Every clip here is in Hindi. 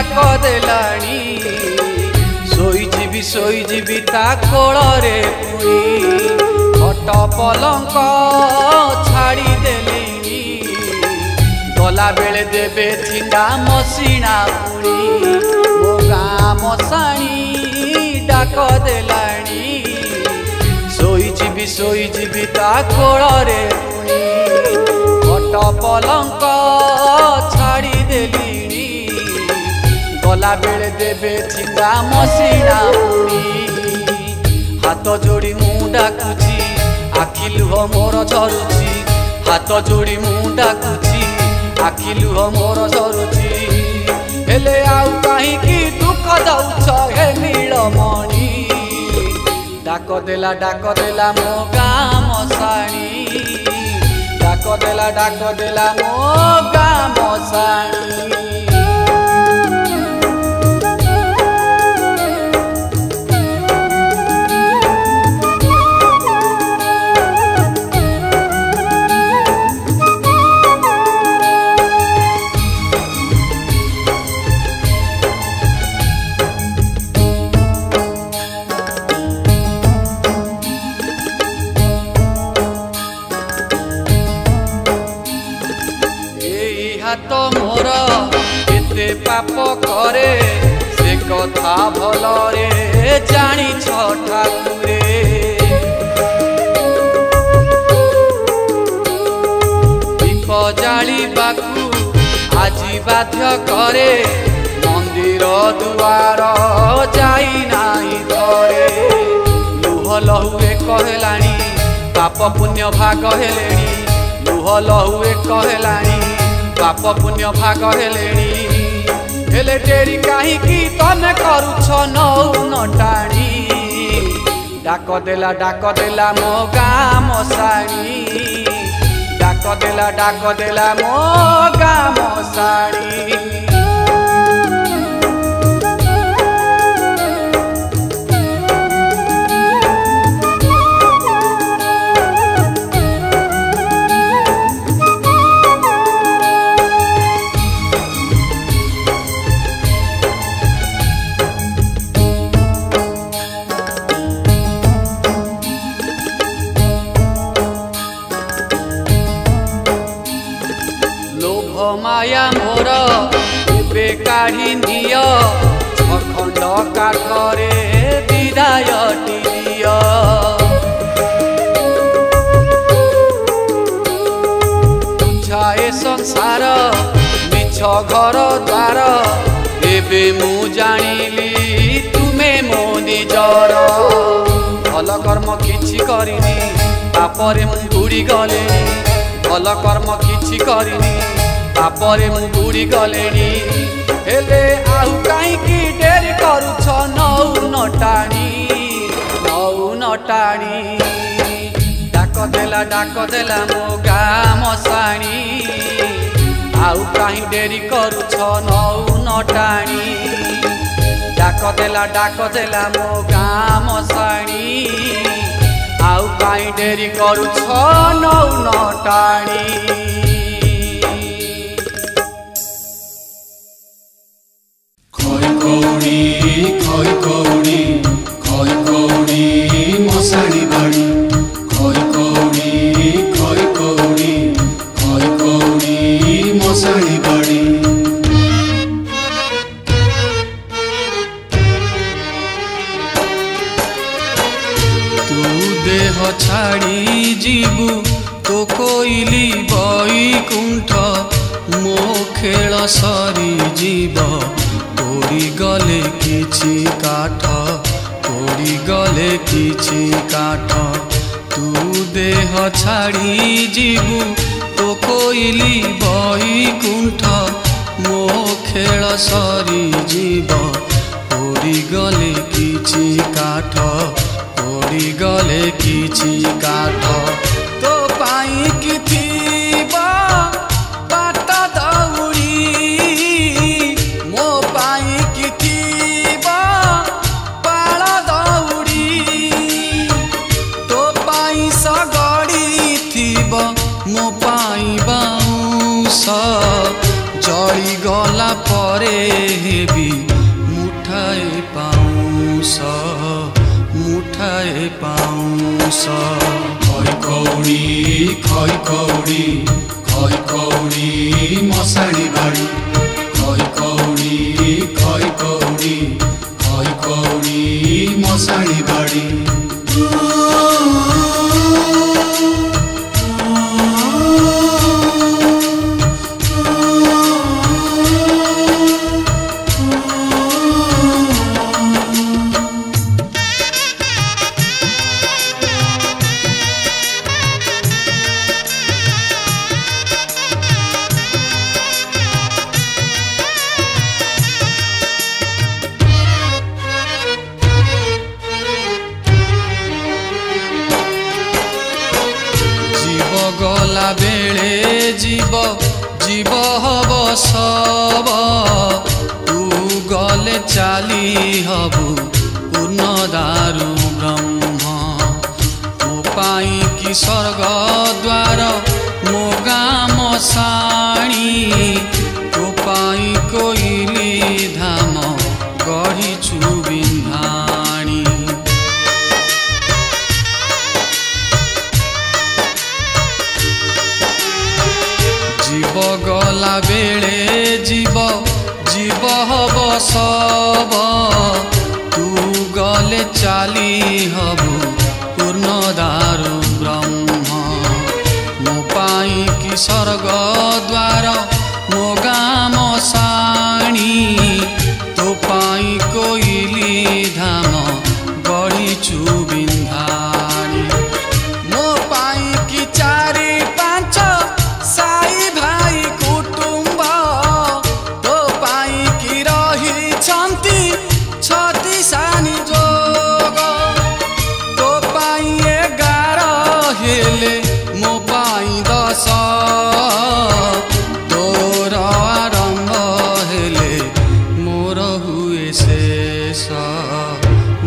डाक देलाणी शोईजिबी ता कोଳରେ पुणी खट पलंक छाड़ी देलेनी गला बेले देबे छिंडा मसीना पुणी मो गाँ मशाणी डाक देलाणी शोईजिबी ता कोଳରେ पुणी खट पलंक छाड़ी देलिनी गला बेले देबे छिंडा मसीना पुणी हाथ जोड़ी मु डाकुची आखि लुह मोर झरुची हाथ जोड़ी मु डाकुची आखि लुह मोर झरुची हेले आउ काहींकी दुख दउछ हे नीलमणि डाक देला मो गाँ मशाणी डाक देला मो गाँ मशाणी तो मोर एते पाप करे से कथा भलरे जानी ठाकुरे दीप जाली बाकू आजी बाध्य करे मंदिर दुआर जाई नाही धरे लुह लहुए कहलाणी पाप पुण्य भाग हेलेणी लुह लहुए कहलाणी पाप पुण्य भाग हेलेणी हेले डेरी काहींकी तमे करुछ नौ नटाणी डाक देला मो गाँ मशाणी डाक देला मो गाँ मशाणी माया मोर एबे काढ़ी निय अखंड काठरे विदाय दिय तुझाए संसार मिछ घर द्वार एबे मु जानिली तुमे मो निजर भल कर्म किछि करिनी पापरे मु बुड़ी गले भल कर्म किछि करिनी पापरे मु बुड़ी गलेनी हेले आउ काहींकी डेरी करुछ नौ नटाणी डाक देला मो गाँ मशाणी आउ काहीं डेरी करुछ नौ नटाणी डाक देला मो गाँ मशाणी आउ काहीं डेरी करुछ नौ नटाणी खै कौड़ी मशाणी बाड़ी खै कौड़ी मशाणी बाड़ी तू देह छाड़ी जीवु तो कोइली बैकुंठ मो खेल सरी जीव तोड़ी गले किछि काठ तोड़ी गले किछि काठ तू देह छाड़ी जीवु तो कोइली बैकुंठ मो खेल सरी जीव तोड़ी गले किछि काठ तोड़ी गले किछि काठ तो पाई कि थीबा बाटा दौड़ी मो पाई कि थीबा पाला दौड़ी तो पाई सगड़ी थीबा मो पाई बाउंस जली गला परे हेबी पाउंस खै कौड़ी मशाणी बाड़ी खै कौड़ी मशाणी बाड़ी गला बेले जीव जीव हब सब तू गले चाली हबु पूर्ण दारु ब्रह्म मो पाई कि स्वर्ग द्वार मो गाम साणी तो पाई कोइली धाम गढ़ीछु बिन्धाणी जीव गला बेले जीव जीव हब सब तू गले चाली हबु पूर्ण दारु ब्रह्म मो पाई कि स्वर्ग द्वार मो गाम साणी तो पाई कोइली धाम गढ़ीछु बिन्धाणी मो पाई कि चारि पांच साई भाई कुटुंब तो पाई कि रही छंती छती सानी जोग तो पाई 11 हेले मो पाई 10 तोर आरंभ हेले मोर हुए शेष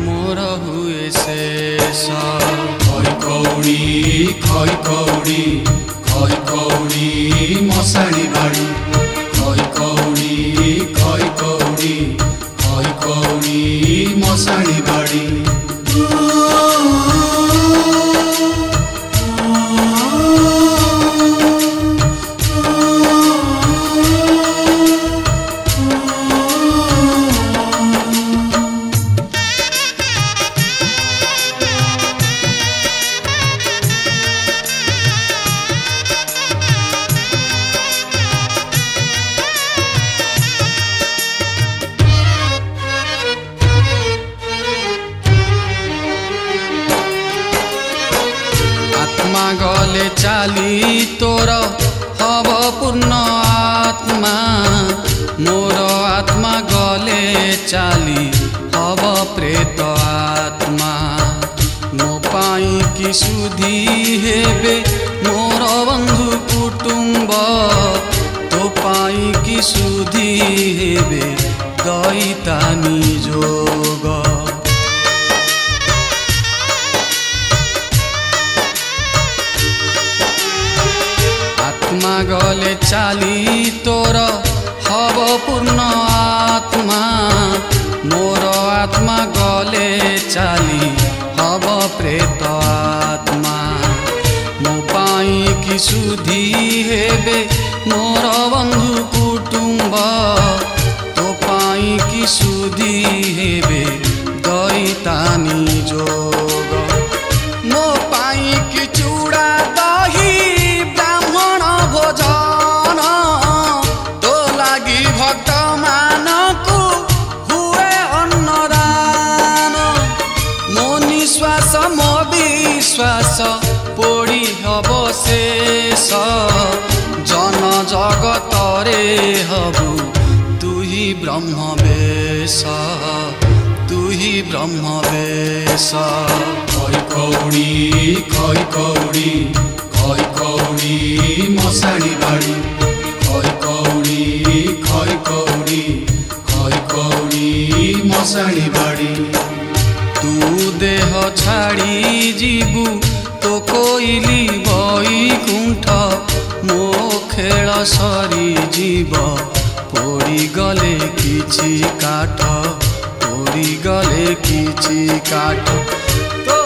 मोर हुए शेष खै कौड़ी मशाणी बाड़ी खै कौड़ी मशाणी बाड़ी गले चाली तोर हब पूर्ण आत्मा मोर आत्मा गले चाली हब प्रेत आत्मा मो पाई कि सुधी हेबे मोर बंधु कुटुंब तो पाई कि सुधी हेबे दैतानी जोग आत्मा गले चाली तोर हब पूर्ण आत्मा मोर आत्मा गले चाली हब प्रेत आत्मा मो पाई कि सुधी हेबे मोर बंधु कुटुंब तो पाई कि सुधी हेबे दैतानी जोग मो पाई कि चूड़ा दही ब्राह्मण भोजन तो लागी भक्त मानकु हुए अन्नदान मो निश्वास मो विश्वास पोड़ी हब शेष जन जगत रे हबु तू ही ब्रह्म बेश तू ही ब्रह्म बेश खै कौड़ी मशाणी बाड़ी खै कौड़ी मशाणी बाड़ी तू देह छाड़ी जीवु तो कोइली बैकुंठ मो खेल सरी जीव पोड़ी गले किछि काठ पोड़ी गले किछि काठ तो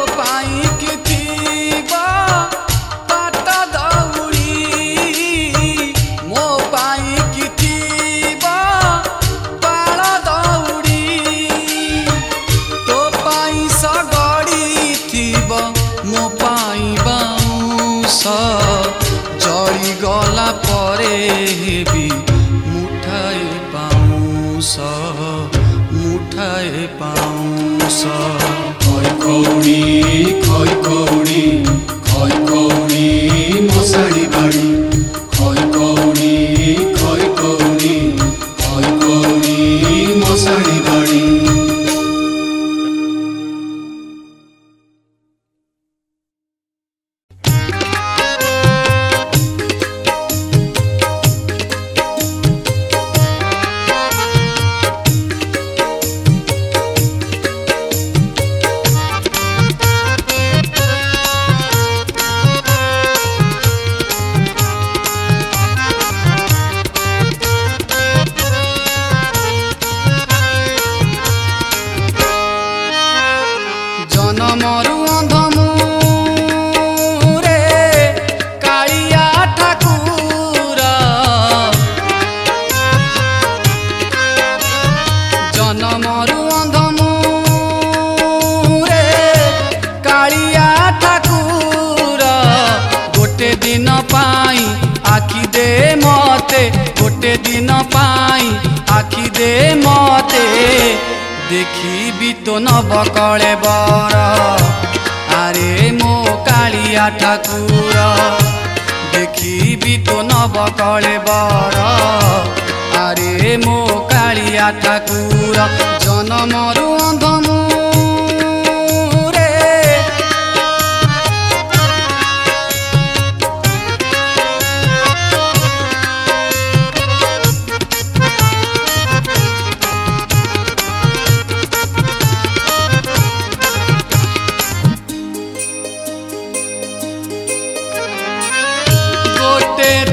ପାଉଁଶ ମୁଠାଏ ପାଉଁଶ। ଖଇ କଉଡ଼ି ଖଇ କଉଡ଼ି ଖଇ କଉଡ଼ି ମଶାଣି ବାଡ଼ି। ଖଇ କଉଡ଼ି ଖଇ କଉଡ଼ି ଖଇ କଉଡ଼ି ମଶାଣି ବାଡ଼ି। ଜନମରୁ ଅନ୍ଧମୁ ରେ କାଳିଆ ଠାକୁର। ଜନମରୁ ଅନ୍ଧମୁ ରେ କାଳିଆ ଠାକୁର। ଗୋଟେ ଦିନ ପାଇଁ ଆଖି ଦେ ମତେ, ଗୋଟେ ଦିନ ପାଇଁ ଆଖି ଦେ ମତେ। ଦେଖିବି ତ ନବକଳେ बर, ଆରେ ମୋ କାଳିଆ ଠାକୁର। ଦେଖିବି ତ ନବକଳେ बर, ଆରେ ମୋ କାଳିଆ ଠାକୁର। ଜନମରୁ ଅନ୍ଧମୁ ରେ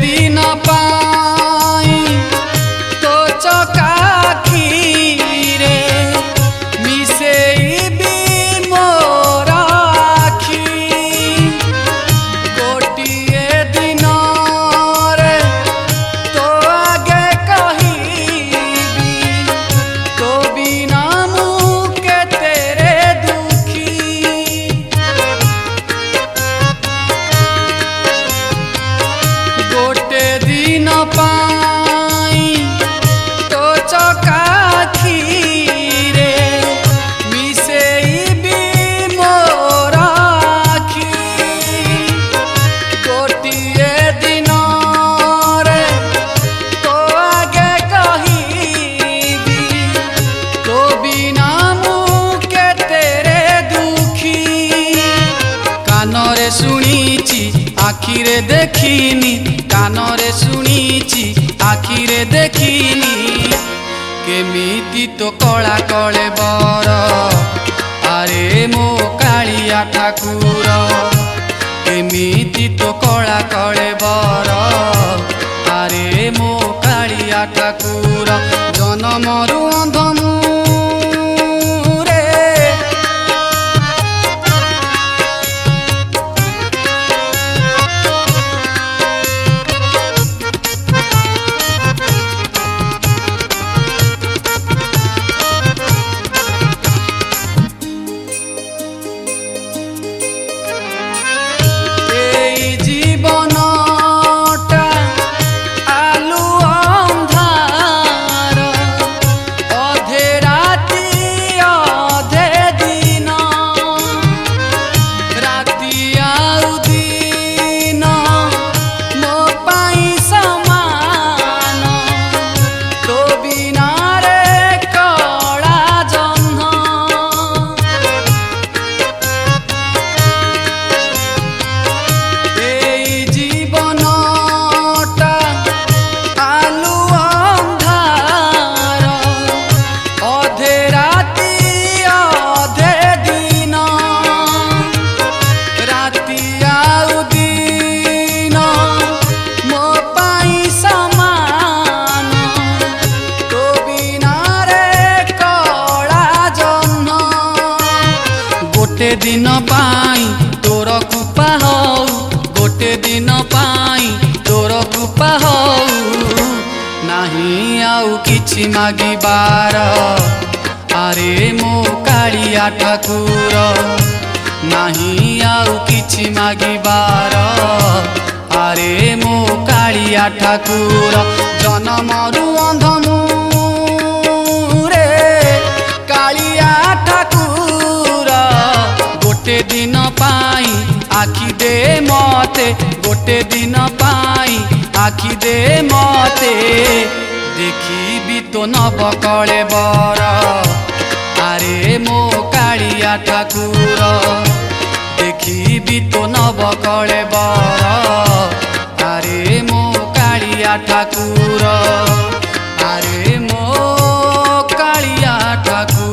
दिन पाई तो चकाखीरे मिसेइबी मोर आखि। गोटिए दिन रे तो आगे कहिबी, तो बिना मुके तेरे दुखी। गोटे दिन पाई तो चकाखीरे मिसेइबी मोर आखि। गोटिए दिन रे तो आगे कहिबी, तो बिना मुके तेरे दुखी। कानरे शुणिची आखिरे देखिनी, कानरे शुणिची आखिरे देखिनी। केमिति तो कला कले बर, आरे मो कालिया ठाकुर। केमिति तो कला कले बर, आरे मो कालिया ठाकुर। जनमरु अंधमु रे জীবনটা আলু অন্ধার। दिन पाई तोर कृपा हौ, गोटे दिन पाई तोर कृपा हौ, नहीं आउ किछि मागिबार। आरे मो कालिया ठाकुर, नहीं आउ किछि मागिबार। आरे मो कालिया ठाकुर, जनमरु अंधमु आखि दे मते गोटे दिन पाई आखि दे मते देखी तो नब कले बर आरे मो कालिया ठाकुर देखी तो नब कले बर आरे मो कालिया ठाकुर आरे मो कालिया ठाकुर।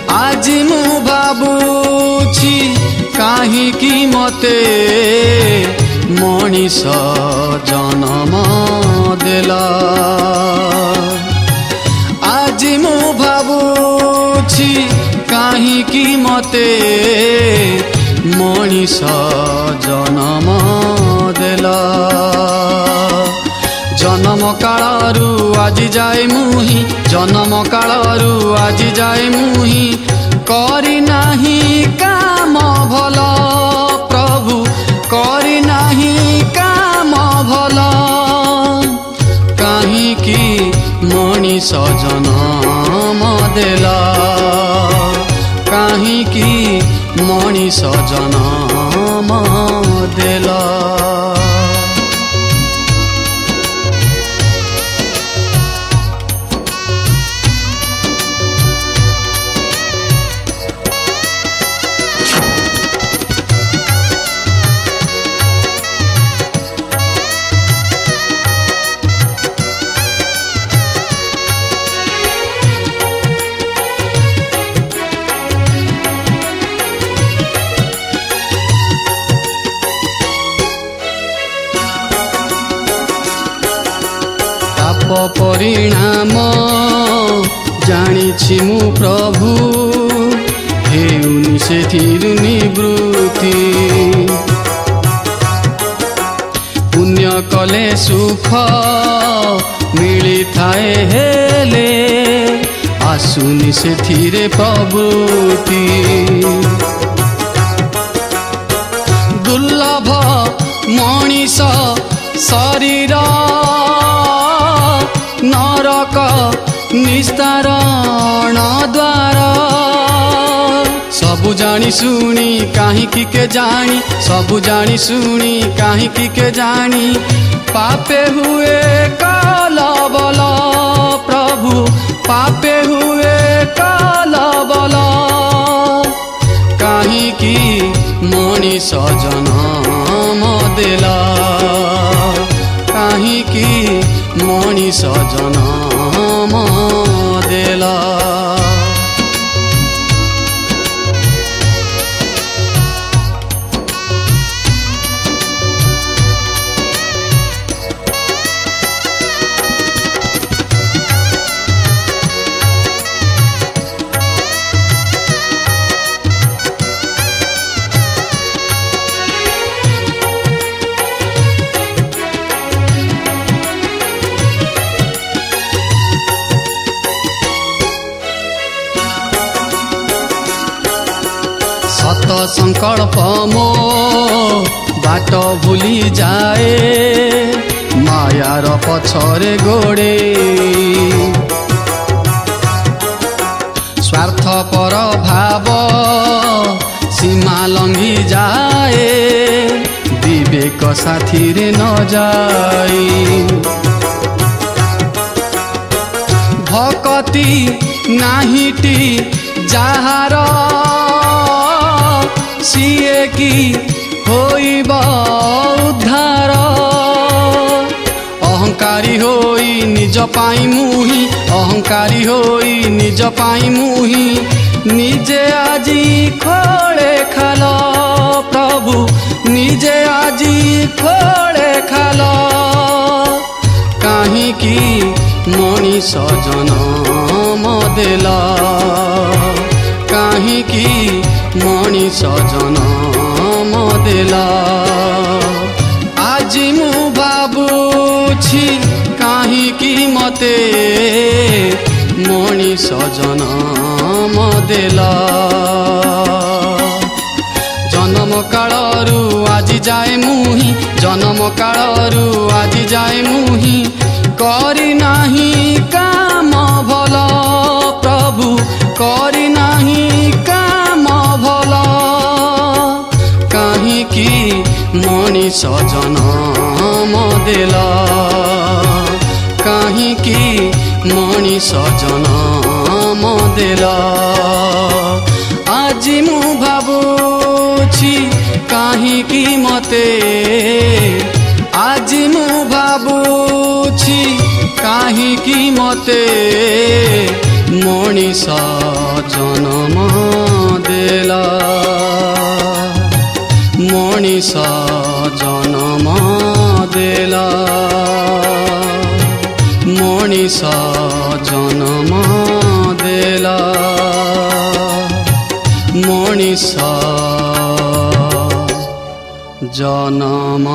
आज मु भाबुछि काहीकि मते मनीष जन्म देला। आज मु भाबुछि काहीकि मते मनीष जन्म देला। जन्म कालरू आज जाए मुही जन्म कालरू आज जाए मुही करी नाही काम भल प्रभु करी नाही काम भल काहीकि मनीष जन्म देला काहीकि मनीष जन्म देला। परिणाम जानिछि मु प्रभु हेउनि सेथिरु निवृत्ति पुण्य कले सुख मिली थाए हेले आसुनि सेथिरे प्रभुति दुर्लभ मनीष शरीर नरक निस्तारण द्वार सबु जानी सुनी काहीकि के जानी सबु जानी सुनी काहीकि के जानी पापे हुए कलबल प्रभु पापे हुए कलबल काहीकि मनीष जन्म देला काहीकि मनीष जन्म देला। सत संकल्प मो बाट भूली जाए मायार पछरे गोड़े स्वार्थ पर भाव सीमा लंघी जाए विवेक साथी रे न जाई भक्ति नाहीटी ଯାହାର ସିଏ କି ହୋଇବ ଉଦ୍ଧାର। ଅହଙ୍କାରୀ ହୋଇ ନିଜ ପାଇଁ ମୁହିଁ, ଅହଙ୍କାରୀ ହୋଇ ନିଜ ପାଇଁ ମୁହିଁ ନିଜେ ଆଜି ଖୋଳେ ଖାଲ। ପ୍ରଭୁ ନିଜେ ଆଜି ଖୋଳେ ଖାଲ। କାହିଁକି ମଣିଷ ଜନମ ଦେଲ, କାହିଁକି ମଣିଷ ଜନମ ଦେଲ। ଆଜି ମୁଁ ଭାବୁଛି କାହିଁକି ମତେ ମଣିଷ ଜନମ ଦେଲ। ଜନମ କାଳରୁ ଆଜି ଯାଏ ମୁହିଁ, ଜନମ କାଳରୁ ଆଜି ଯାଏ ମୁହିଁ କରି ନାହିଁ କାମ ଭଲ। ପ୍ରଭୁ କରି ନାହିଁ କାମ ଭଲ। କାହିଁକି ମଣିଷ ଜନମ ଦେଲ, କାହିଁକି ମଣିଷ ଜନମ ଦେଲ। ଆଜି ମୁଁ ଭାବୁଛି କାହିଁକି ମତେ, ଆଜି ମୁଁ ଭାବୁଛି କାହିଁକି ମତେ ମଣିଷ ଜନମ ଦେଲ, ମଣିଷ ଜନମ ଦେଲ, ମଣିଷ ଜନମ ଦେଲ, ମଣିଷ ଜନମ